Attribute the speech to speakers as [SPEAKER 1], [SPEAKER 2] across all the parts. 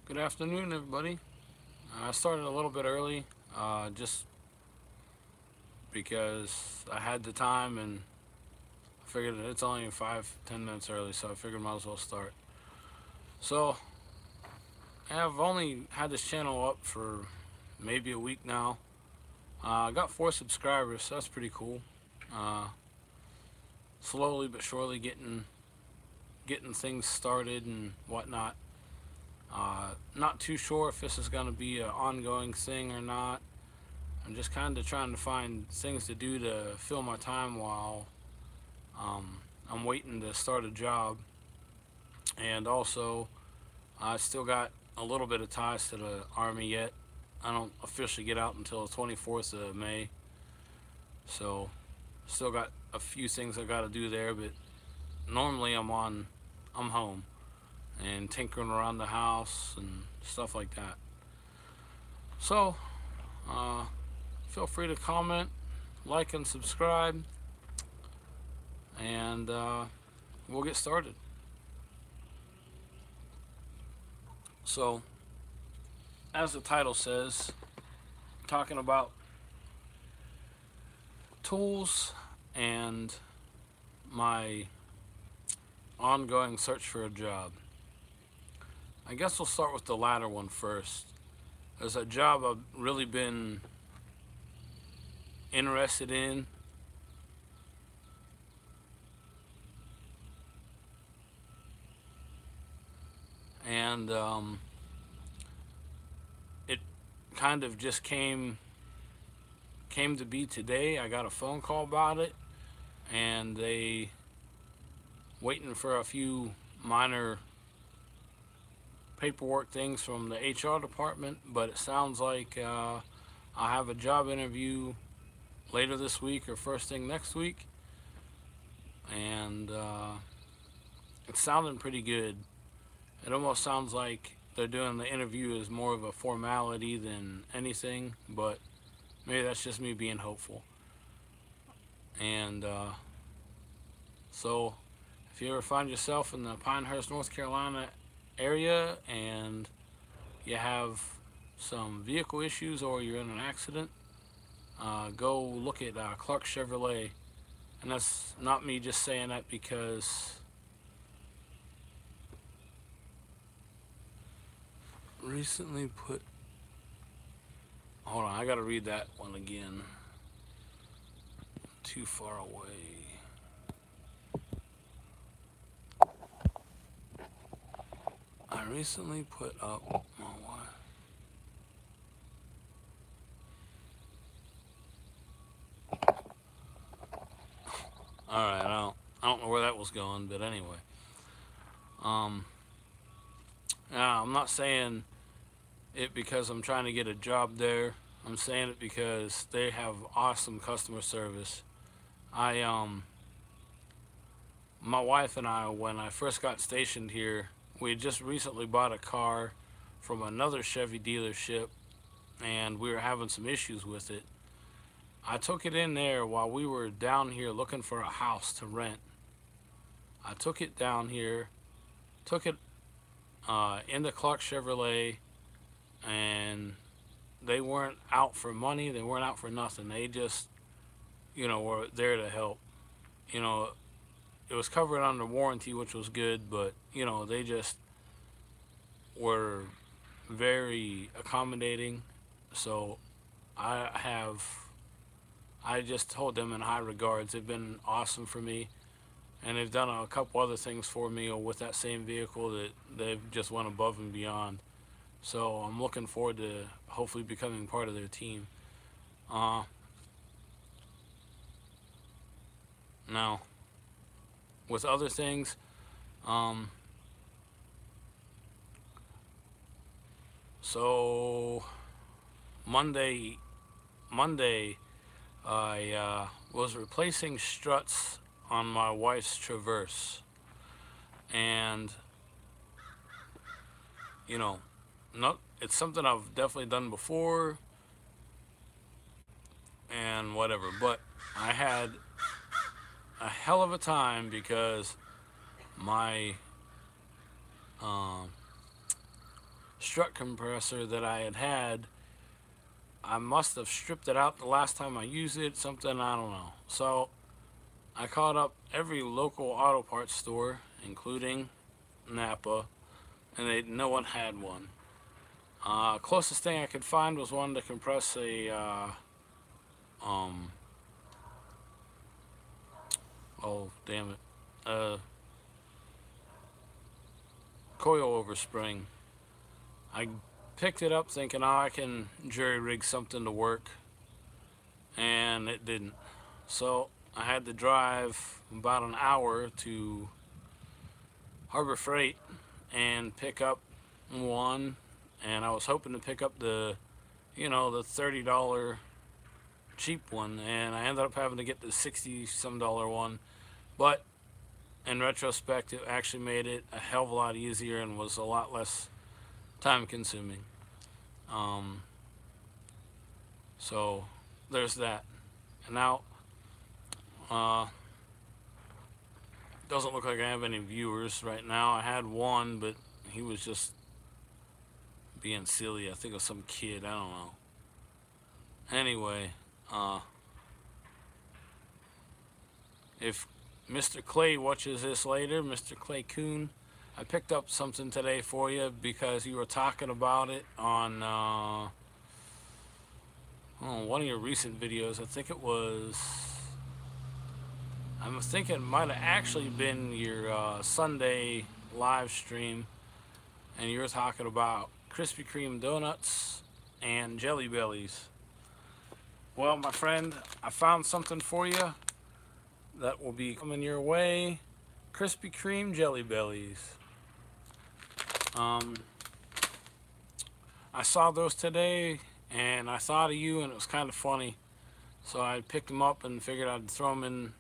[SPEAKER 1] Good afternoon, everybody. I started a little bit early, just because I had the time and I figured it's only 5, 10 minutes early, so I figured might as well start. So I've only had this channel up for maybe a week now. I got 4 subscribers, so that's pretty cool. Uh, Slowly but surely getting things started and whatnot. Not too sure if this is going to be an ongoing thing or not. I'm just kind of trying to find things to do to fill my time while I'm waiting to start a job. And also, I still got a little bit of ties to the Army yet. I don't officially get out until the 24th of May. So, still got a few things I got to do there, but normally I'm home and tinkering around the house and stuff like that. So, uh, feel free to comment, like, and subscribe, and we'll get started. So, as the title says, talking about tools and my ongoing search for a job. I guess we'll start with the latter one first. There's a job I've really been interested in. And it kind of just came to be today. I got a phone call about it, and they waiting for a few minor paperwork things from the HR department, but it sounds like I'll have a job interview later this week or first thing next week, and it's sounding pretty good. It almost sounds like they're doing the interview as more of a formality than anything, but maybe that's just me being hopeful. And so, if you ever find yourself in the Pinehurst, North Carolina area and you have some vehicle issues or you're in an accident, go look at Clark Chevrolet. And that's not me just saying that because recently put. Hold on, I gotta read that one again. Too far away. I recently put up my wife. Alright, I don't know where that was going, but anyway. Um yeah, I'm not saying it because I'm trying to get a job there. I'm saying it because they have awesome customer service. I My wife and I, when I first got stationed here, we had just recently bought a car from another Chevy dealership, and we were having some issues with it. I took it in there while we were down here looking for a house to rent. I took it down here, took it into Clark Chevrolet, and they weren't out for money. They weren't out for nothing. They just, were there to help. You know, it was covered under warranty, which was good, but, they just were very accommodating. So I have, I just hold them in high regards. They've been awesome for me. And they've done a couple other things for me with that same vehicle that they've just went above and beyond. So I'm looking forward to hopefully becoming part of their team. Uh, Now, with other things, um, so Monday, I was replacing struts on my wife's Traverse, and not it's something I've definitely done before, and whatever. But I had a hell of a time because my strut compressor that I had. I must have stripped it out the last time I used it, something, I don't know. So I called up every local auto parts store, including Napa, and no one had one. Closest thing I could find was one to compress a, oh damn it, coil overspring. I picked it up thinking, oh, I can jury rig something to work, and it didn't. So I had to drive about an hour to Harbor Freight and pick up one, and I was hoping to pick up the, you know, the $30 cheap one, and I ended up having to get the $60 some one. But in retrospect, it actually made it a hell of a lot easier and was a lot less time consuming. So there's that. And now doesn't look like I have any viewers right now. I had one, but he was just being silly. I think it was some kid, I don't know. Anyway, if Mr. Clay watches this later, Mr. Clay Coon, I picked up something today for you because you were talking about it on one of your recent videos. I think it was, I'm thinking it might have actually been your Sunday live stream, and you were talking about Krispy Kreme donuts and Jelly Bellies. Well, my friend, I found something for you that will be coming your way. Krispy Kreme Jelly Bellies. I saw those today and I thought of you, and it was kind of funny. So I picked them up and figured I'd throw them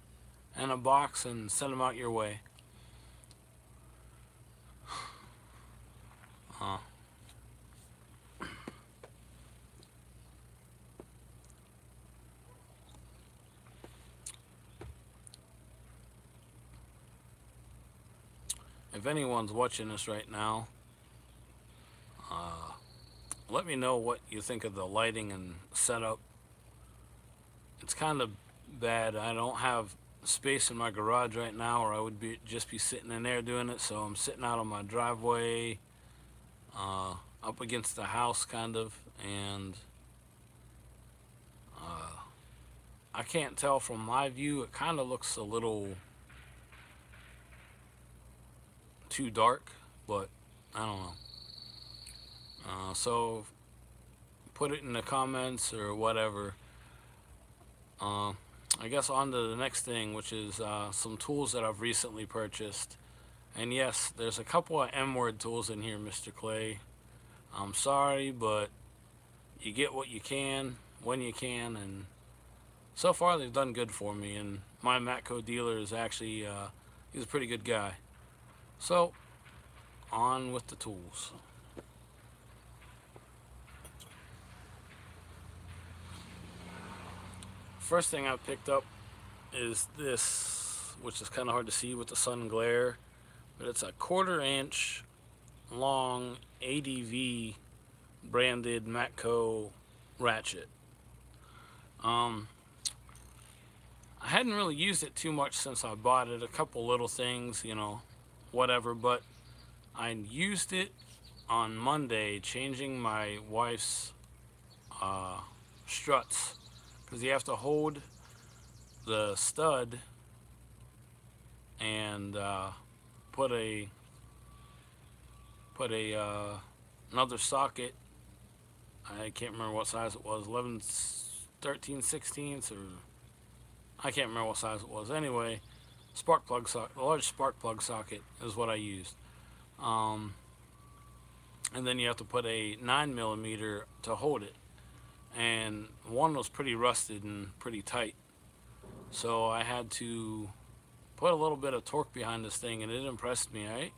[SPEAKER 1] in a box and send them out your way. If anyone's watching this right now, let me know what you think of the lighting and setup. It's kind of bad. I don't have space in my garage right now, or I would just be sitting in there doing it. So I'm sitting out on my driveway, up against the house kind of, and I can't tell from my view. It kind of looks a little too dark, but I don't know. So put it in the comments or whatever. I guess on to the next thing, which is some tools that I've recently purchased. And yes, there's a couple of M-word tools in here, Mr. Clay. I'm sorry, but you get what you can when you can, and so far they've done good for me. And my Matco dealer is actually he's a pretty good guy. So on with the tools. First thing I picked up is this, which is kind of hard to see with the sun glare, but it's a 1/4 inch long ADV branded Matco ratchet. I hadn't really used it too much since I bought it. A couple little things, you know, whatever, but I used it on Monday changing my wife's struts, because you have to hold the stud and put another socket. I can't remember what size it was, 11, 13, 16ths, or I can't remember what size it was. Anyway, spark plug socket, a large spark plug socket is what I used. And then you have to put a 9mm to hold it. And one was pretty rusted and pretty tight. So I had to put a little bit of torque behind this thing, and it impressed me. I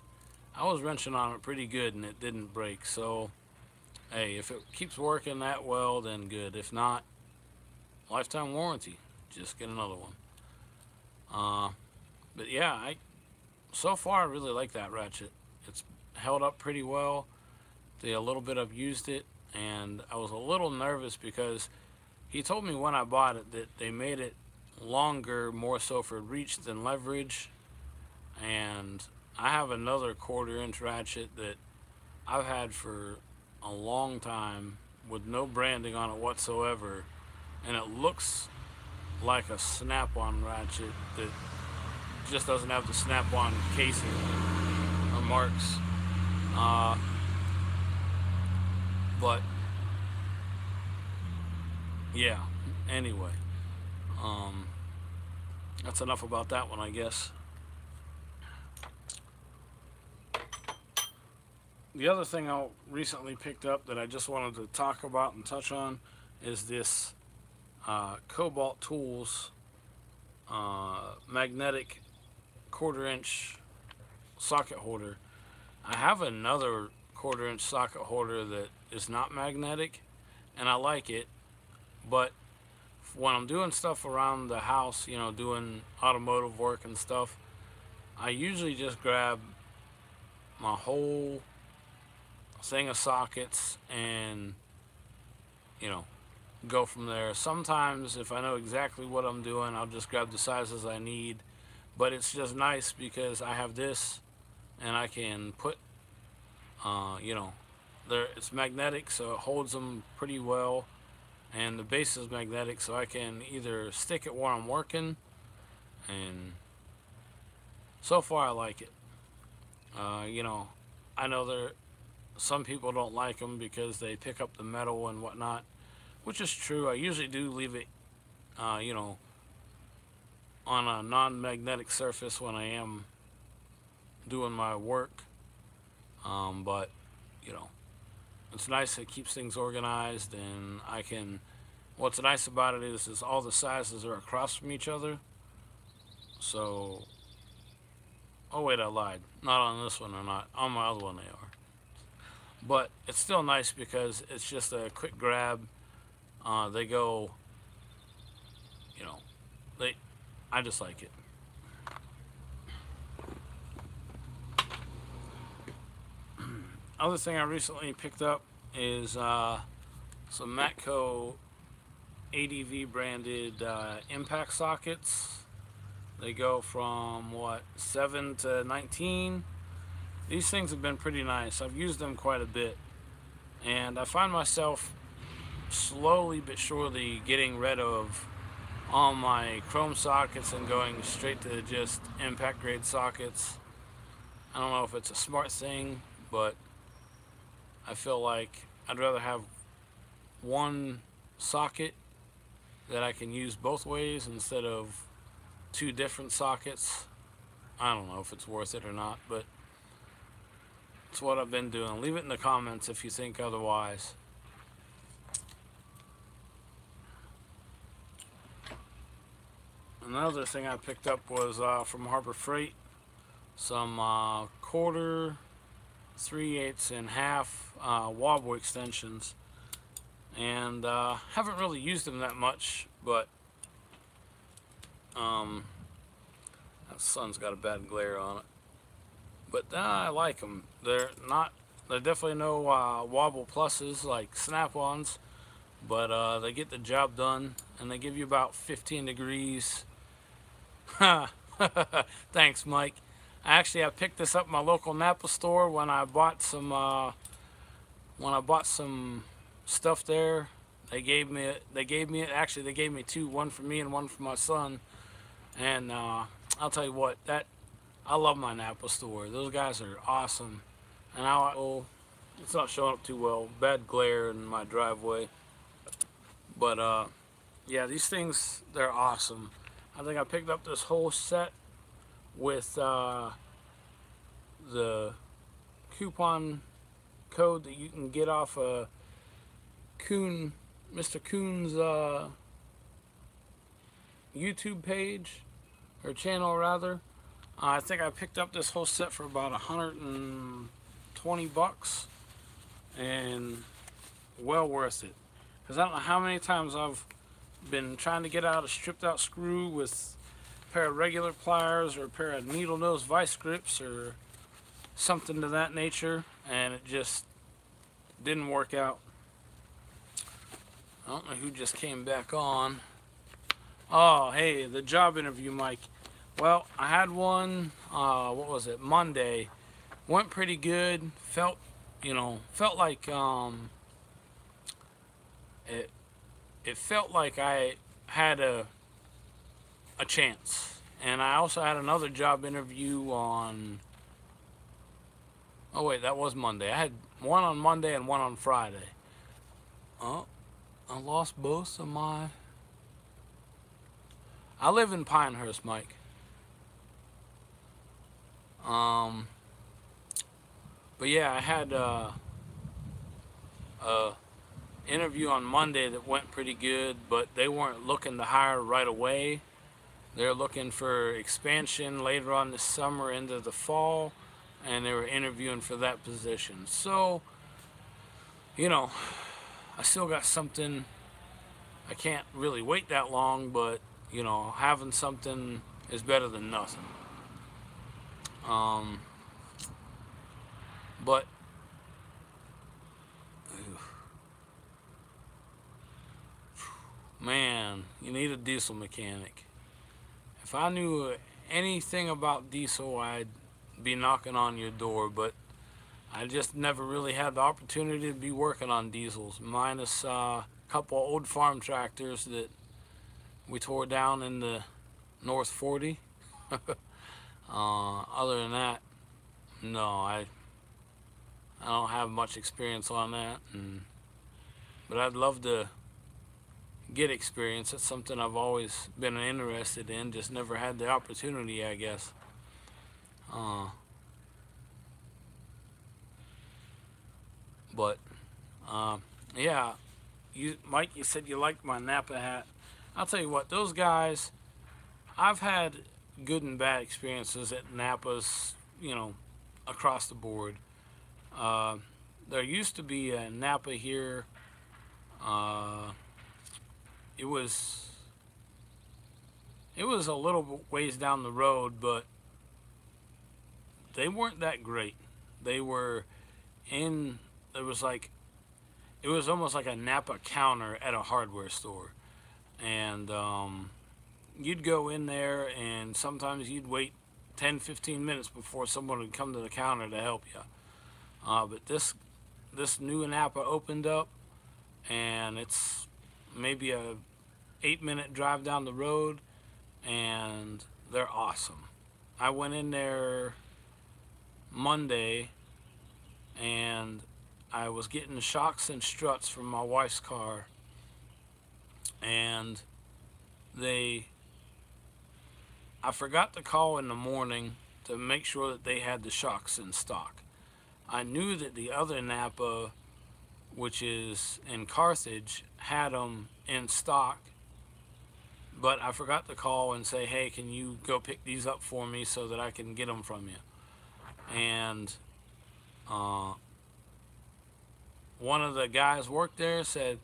[SPEAKER 1] was wrenching on it pretty good and it didn't break. So hey, if it keeps working that well, then good. If not, lifetime warranty. Just get another one. But yeah, so far I really like that ratchet. It's held up pretty well. the little bit I've used it, and I was a little nervous because he told me when I bought it that they made it longer, more so for reach than leverage. And I have another 1/4 inch ratchet that I've had for a long time with no branding on it whatsoever, and it looks like a snap-on ratchet that just doesn't have the snap-on casing or marks. Uh, but yeah, anyway, um, that's enough about that one, I guess. The other thing I recently picked up that I just wanted to talk about and touch on is this Cobalt Tools magnetic 1/4 inch socket holder. I have another 1/4 inch socket holder that is not magnetic, and I like it, but when I'm doing stuff around the house, you know, doing automotive work and stuff, I usually just grab my whole thing of sockets and, you know, go from there. Sometimes if I know exactly what I'm doing, I'll just grab the sizes I need, but it's just nice because I have this and I can put you know, it's magnetic, so it holds them pretty well, and the base is magnetic, so I can either stick it where I'm working, and so far I like it. You know, I know some people don't like them because they pick up the metal and whatnot, which is true. I usually do leave it, you know, on a non-magnetic surface when I am doing my work. But, you know, it's nice. It keeps things organized, and what's nice about it is all the sizes are across from each other. So, oh wait, I lied. Not on this one or not. On my other one they are. But it's still nice because it's just a quick grab. They go, you know, I just like it. Other thing I recently picked up is some Matco ADV branded impact sockets. They go from what, 7 to 19. These things have been pretty nice. I've used them quite a bit, and I find myself slowly but surely getting rid of all my chrome sockets and going straight to just impact grade sockets. I don't know if it's a smart thing, but I feel like I'd rather have one socket that I can use both ways instead of two different sockets. I don't know if it's worth it or not, but it's what I've been doing. Leave it in the comments if you think otherwise. Another thing I picked up was from Harbor Freight, some 1/4, 3/8, and half wobble extensions, and haven't really used them that much, but that sun's got a bad glare on it. But I like them. They're definitely no wobble pluses like snap-ons, but they get the job done, and they give you about 15 degrees. Thanks, Mike. Actually, I picked this up at my local Napa store when I bought some stuff there. They gave me it. Actually, they gave me two, one for me and one for my son. And I'll tell you what, I love my Napa store. Those guys are awesome. And it's not showing up too well. Bad glare in my driveway. But yeah, these things, they're awesome. I think I picked up this whole set with the coupon code that you can get off Mr. Coon's YouTube page, or channel rather. I think I picked up this whole set for about $120, and well worth it. Because I don't know how many times I've been trying to get out a stripped out screw with a pair of regular pliers or a pair of needle nose vice grips or something to that nature, and it just didn't work out. I don't know who just came back on. Oh, hey, the job interview, Mike. Well, I had one, what was it, Monday. Went pretty good. Felt like, it, it felt like I had a chance. And I also had another job interview on, oh wait, that was Monday. I had one on Monday and one on Friday. Oh, I lost both of my, I live in Pinehurst, Mike. But yeah, I had a interview on Monday that went pretty good, but they weren't looking to hire right away. They're looking for expansion later on this summer into the fall, and they were interviewing for that position. So, you know, I still got something. I can't really wait that long, but, having something is better than nothing. But man, you need a diesel mechanic. If I knew anything about diesel, I'd be knocking on your door, but I just never really had the opportunity to be working on diesels, minus a couple of old farm tractors that we tore down in the North 40. Other than that, no, I don't have much experience on that, but I'd love to get experience. It's something I've always been interested in, just never had the opportunity, I guess. But yeah, Mike, you said you liked my Napa hat. I'll tell you what, those guys, I've had good and bad experiences at Napa's, across the board. There used to be a Napa here. It was a little ways down the road, but they weren't that great. They were in, it was almost like a Napa counter at a hardware store. And you'd go in there, and sometimes you'd wait 10-15 minutes before someone would come to the counter to help you. But this new Napa opened up, and it's maybe a 8-minute drive down the road, and they're awesome. I went in there Monday, and I was getting shocks and struts from my wife's car, and I forgot to call in the morning to make sure that they had the shocks in stock. I knew that the other Napa, which is in Carthage, had them in stock, but I forgot to call and say, hey, can you go pick these up for me so that I can get them from you? And one of the guys worked there said,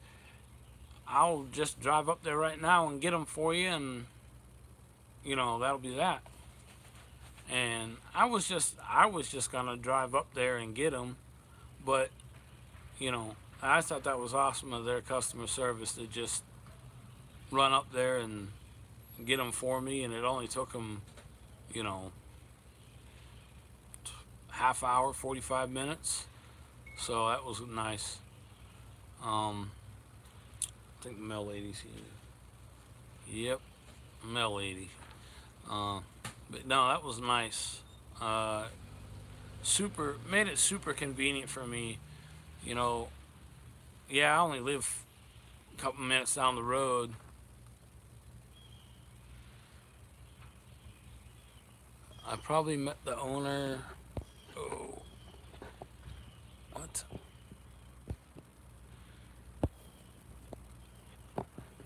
[SPEAKER 1] I'll just drive up there right now and get them for you, and that'll be that. And I was just gonna drive up there and get them, but I thought that was awesome of their customer service to just run up there and get them for me, and it only took them half hour, 45 minutes. So that was nice. I think the mail lady's here. Yep, mail lady. But no, that was nice. Made it super convenient for me. Yeah, I only live a couple minutes down the road. I probably met the owner. Oh, what?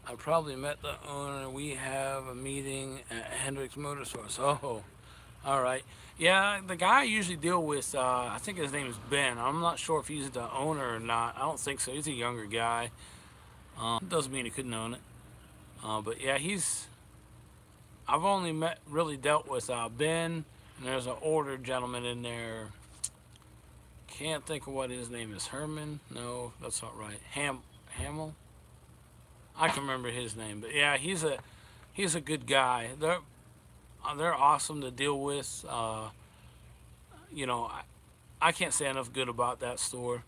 [SPEAKER 1] I probably met the owner. We have a meeting at Hendricks Motorsports. Oh, all right. Yeah, the guy I usually deal with, I think his name is Ben. I'm not sure if he's the owner or not. I don't think so. He's a younger guy. Doesn't mean he couldn't own it. But yeah, I've only really dealt with Ben, and there's an older gentleman in there. can't think of what his name is. Herman? No, that's not right. Hamill? I can remember his name, but yeah, he's a good guy. They're awesome to deal with. You know, I can't say enough good about that store.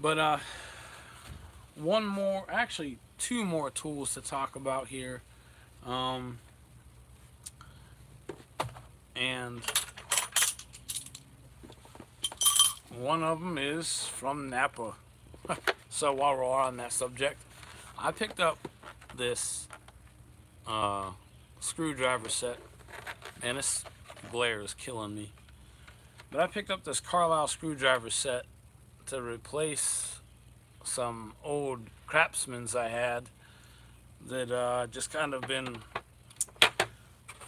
[SPEAKER 1] But one more, actually two more tools to talk about here. And one of them is from Napa. So while we're on that subject, I picked up this screwdriver set, and this glare is killing me. But I picked up this Carlisle screwdriver set to replace some old Craftsmans I had that just kind of been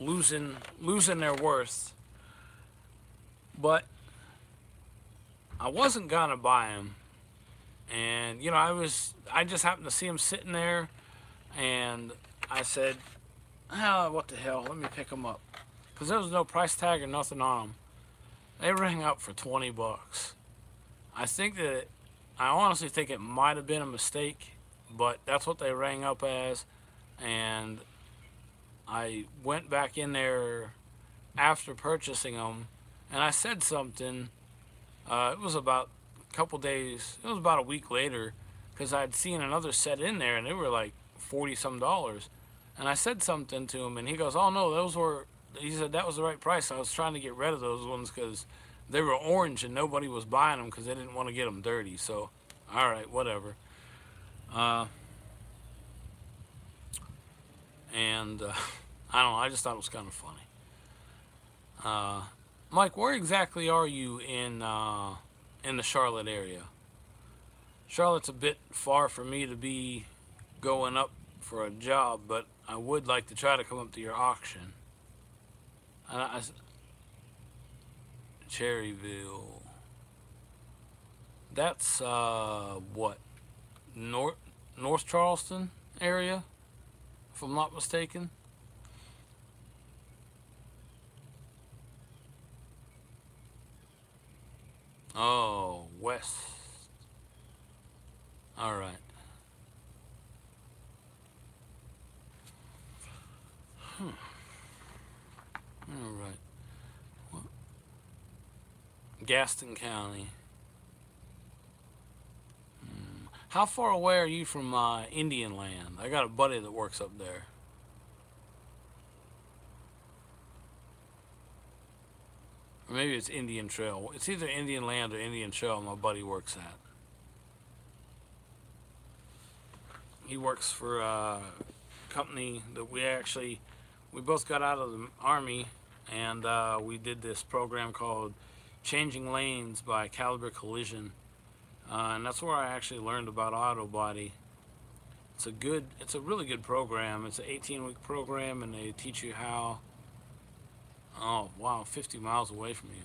[SPEAKER 1] losing their worth. But I wasn't gonna buy them, and you know, I just happened to see them sitting there, and I said, "Ah, what the hell? Let me pick them up," because there was no price tag or nothing on them. They rang up for 20 bucks. I honestly think it might have been a mistake, but that's what they rang up as. And I went back in there after purchasing them, and I said something. It was about a couple days, it was about a week later, because I'd seen another set in there, and they were like 40 some dollars. And I said something to him, and he goes, "Oh no, he said that was the right price. I was trying to get rid of those ones because they were orange and nobody was buying them because they didn't want to get them dirty." So, all right, whatever. And I don't know, I just thought it was kind of funny. Mike, where exactly are you in the Charlotte area? Charlotte's a bit far for me to be going up for a job, but I would like to try to come up to your auction. Cherryville. That's what, North Charleston area, if I'm not mistaken. Oh, west. All right. All right. Well, Gaston County. How far away are you from Indian Land? I got a buddy that works up there. Or maybe it's Indian Trail. It's either Indian Land or Indian Trail my buddy works at. He works for a company that we both got out of the Army, and we did this program called Changing Lanes by Caliber Collision. And that's where I actually learned about auto body. It's a really good program. It's an 18-week program, and they teach you how. Oh wow, 50 miles away from you.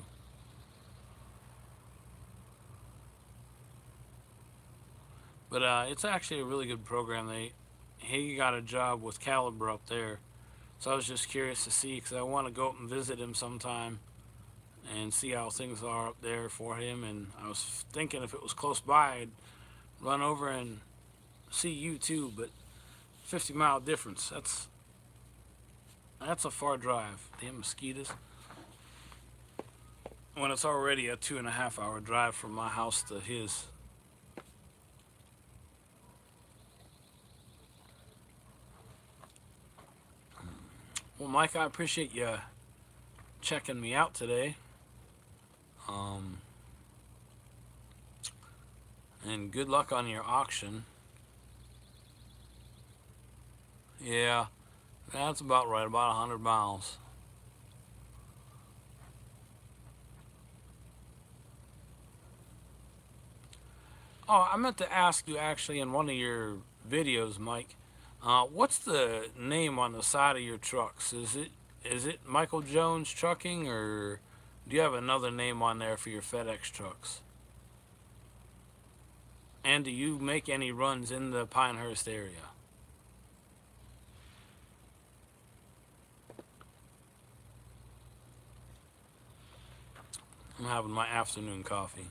[SPEAKER 1] But it's actually a really good program. He got a job with Caliber up there, so I was just curious to see, because I want to go up and visit him sometime and see how things are up there for him. And I was thinking if it was close by, I'd run over and see you too. But 50-mile difference, that's a far drive. Damn mosquitoes. When it's already a 2.5-hour drive from my house to his. Well, Mike, I appreciate you checking me out today. And good luck on your auction. Yeah, that's about right, about 100 miles. Oh, I meant to ask you actually in one of your videos, Mike. What's the name on the side of your trucks? Is it Michael Jones Trucking, or do you have another name on there for your FedEx trucks? And do you make any runs in the Pinehurst area? having my afternoon coffee.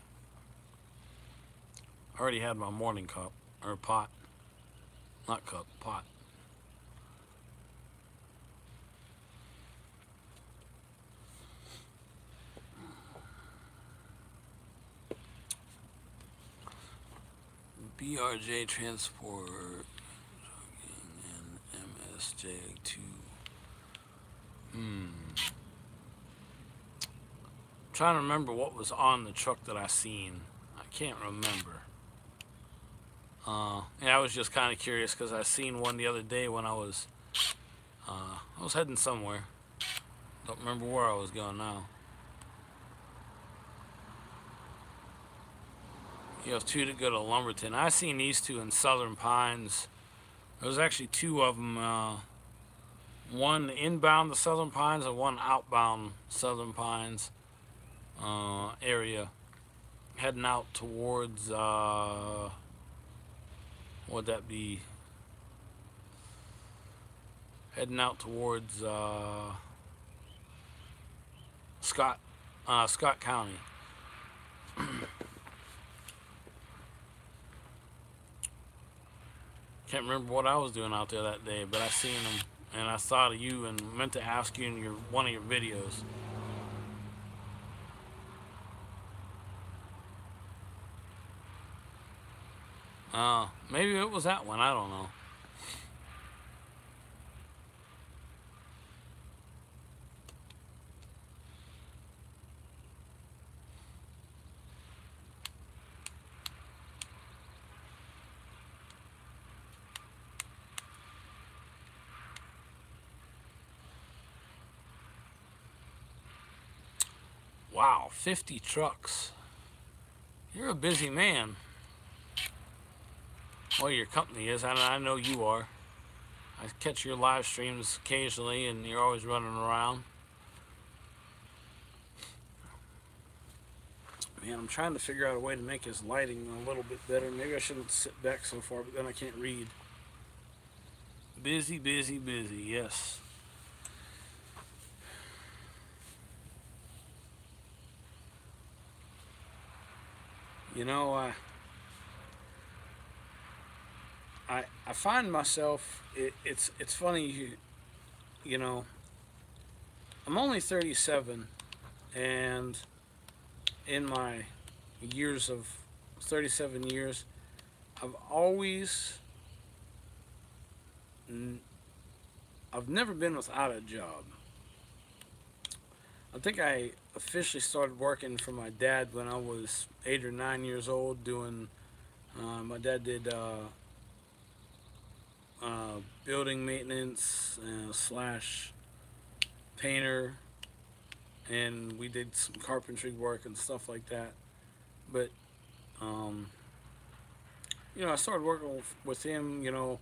[SPEAKER 1] I already had my morning cup, or pot. Not cup, pot. BRJ Transport and MSJ2. Trying to remember what was on the truck that I seen. I can't remember. Yeah, I was just kind of curious because I seen one the other day when I was heading somewhere. Don't remember where I was going now. You have two that go to Lumberton. I seen these two in Southern Pines. There was actually two of them. One inbound to Southern Pines and one outbound Southern Pines area. Heading out towards, what'd that be? Heading out towards Scott County. Can't remember what I was doing out there that day, but I seen them and I thought of you and meant to ask you in one of your videos. Maybe it was that one. I don't know. Wow, 50 trucks. You're a busy man. Well, your company is, and I know you are. I catch your live streams occasionally, and you're always running around. Man, I'm trying to figure out a way to make his lighting a little bit better. Maybe I shouldn't sit back so far, but then I can't read. Busy, busy, busy, yes. You know, I find myself, it's funny, you know, I'm only 37, and in my years of 37 years, I've never been without a job. I think I officially started working for my dad when I was 8 or 9 years old doing, my dad did building maintenance slash painter, and we did some carpentry work and stuff like that. But you know, I started working with him, you know,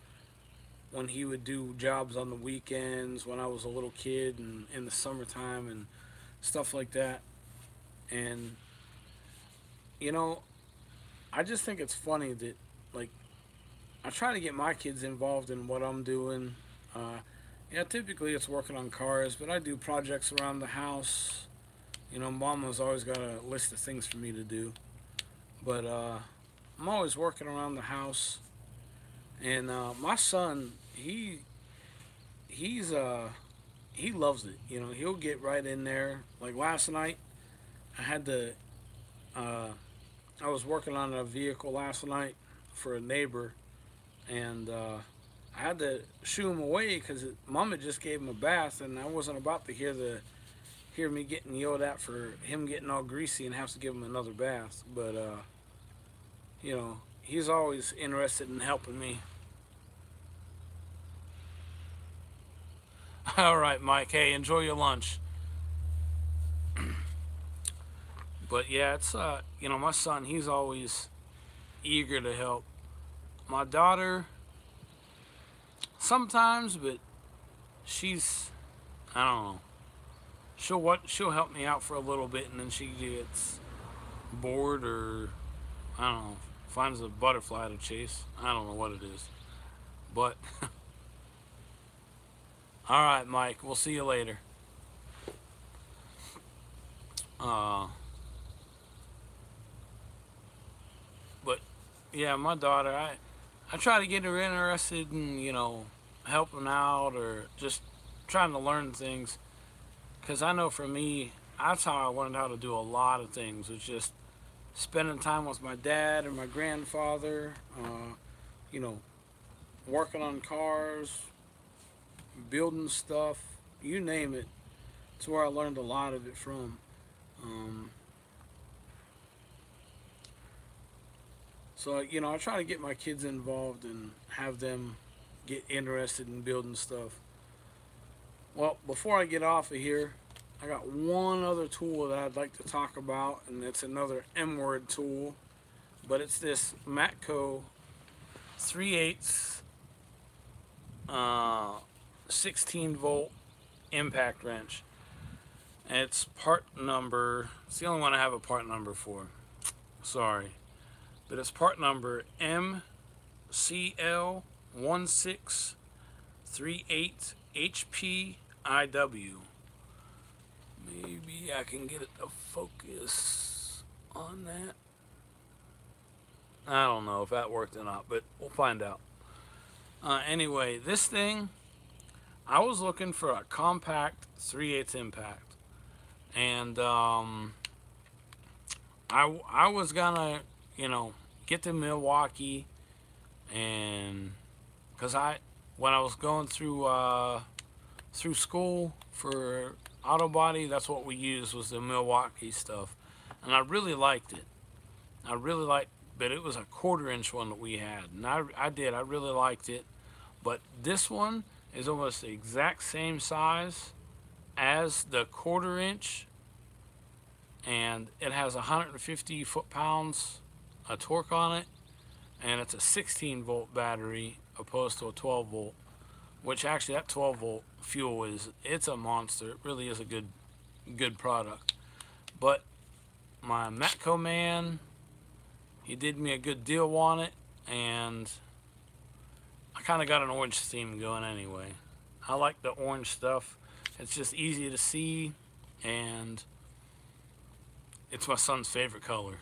[SPEAKER 1] when he would do jobs on the weekends when I was a little kid and in the summertime and stuff like that. And you know, I just think it's funny that, like, I try to get my kids involved in what I'm doing. Yeah, typically it's working on cars, but I do projects around the house. You know, Mama's always got a list of things for me to do. But I'm always working around the house. And my son, he loves it. You know, he'll get right in there. Like last night, I was working on a vehicle last night for a neighbor, and I had to shoo him away because Mama just gave him a bath, and I wasn't about to hear me getting yelled at for him getting all greasy and have to give him another bath. But you know, he's always interested in helping me. All right, Mike. Hey, enjoy your lunch. But yeah, it's you know, my son, he's always eager to help. My daughter, sometimes, but she's, I don't know. She'll help me out for a little bit, and then she gets bored, or I don't know, finds a butterfly to chase. I don't know what it is, but all right, Mike. We'll see you later. yeah, my daughter, I try to get her interested in, helping out or just trying to learn things. Because I know for me, that's how I learned how to do a lot of things. It's just spending time with my dad or my grandfather, you know, working on cars, building stuff, you name it. It's where I learned a lot of it from. Um, so, I try to get my kids involved and have them get interested in building stuff. Well, before I get off of here, I got one other tool that I'd like to talk about, and it's another M word tool, but it's this Matco 3 8 uh, 16 volt impact wrench. And it's part number, it's the only one I have a part number for. Sorry. But it's part number MCL1638HPIW. Maybe I can get it to focus on that. I don't know if that worked or not, but we'll find out. Anyway, this thing, I was looking for a compact 3/8 impact. And I was gonna, get to Milwaukee, and because when I was going through school for auto body, that's what we used was the Milwaukee stuff, and I really liked it. But it was a 1/4 inch one that we had, and I really liked it. But this one is almost the exact same size as the 1/4 inch, and it has 150 foot-pounds of torque on it, and it's a 16 volt battery opposed to a 12 volt, which actually that 12 volt fuel it's a monster. It really is a good product. But my Matco man, he did me a good deal on it, and I kind of got an orange theme going anyway. I like the orange stuff. It's just easy to see, and it's my son's favorite color.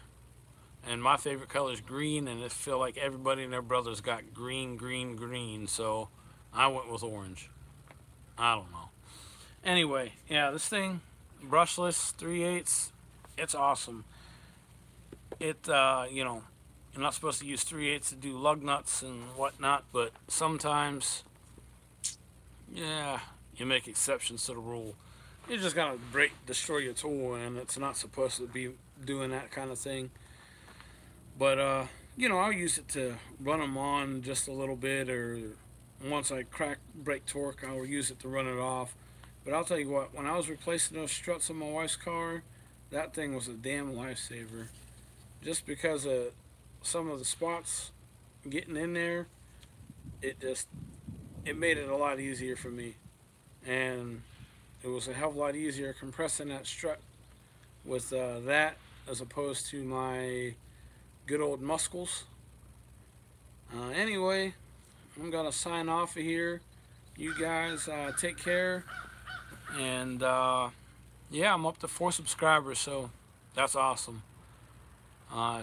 [SPEAKER 1] And my favorite color is green, and I feel like everybody and their brothers got green, green, green, so I went with orange. I don't know. Anyway, yeah, this thing, brushless, 3/8, it's awesome. You're not supposed to use 3/8 to do lug nuts and whatnot, but sometimes, yeah, you make exceptions to the rule. You just gotta destroy your tool, and it's not supposed to be doing that kind of thing. But I'll use it to run them on just a little bit, or once I crack brake torque, I'll use it to run it off. But I'll tell you what, when I was replacing those struts on my wife's car, that thing was a damn lifesaver. Just because of some of the spots getting in there, it made it a lot easier for me. And it was a hell of a lot easier compressing that strut with that as opposed to my good old Muscles. Anyway, I'm going to sign off of here. You guys take care. And yeah, I'm up to 4 subscribers, so that's awesome.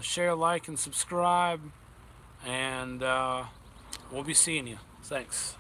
[SPEAKER 1] Share, like, and subscribe. And we'll be seeing you. Thanks.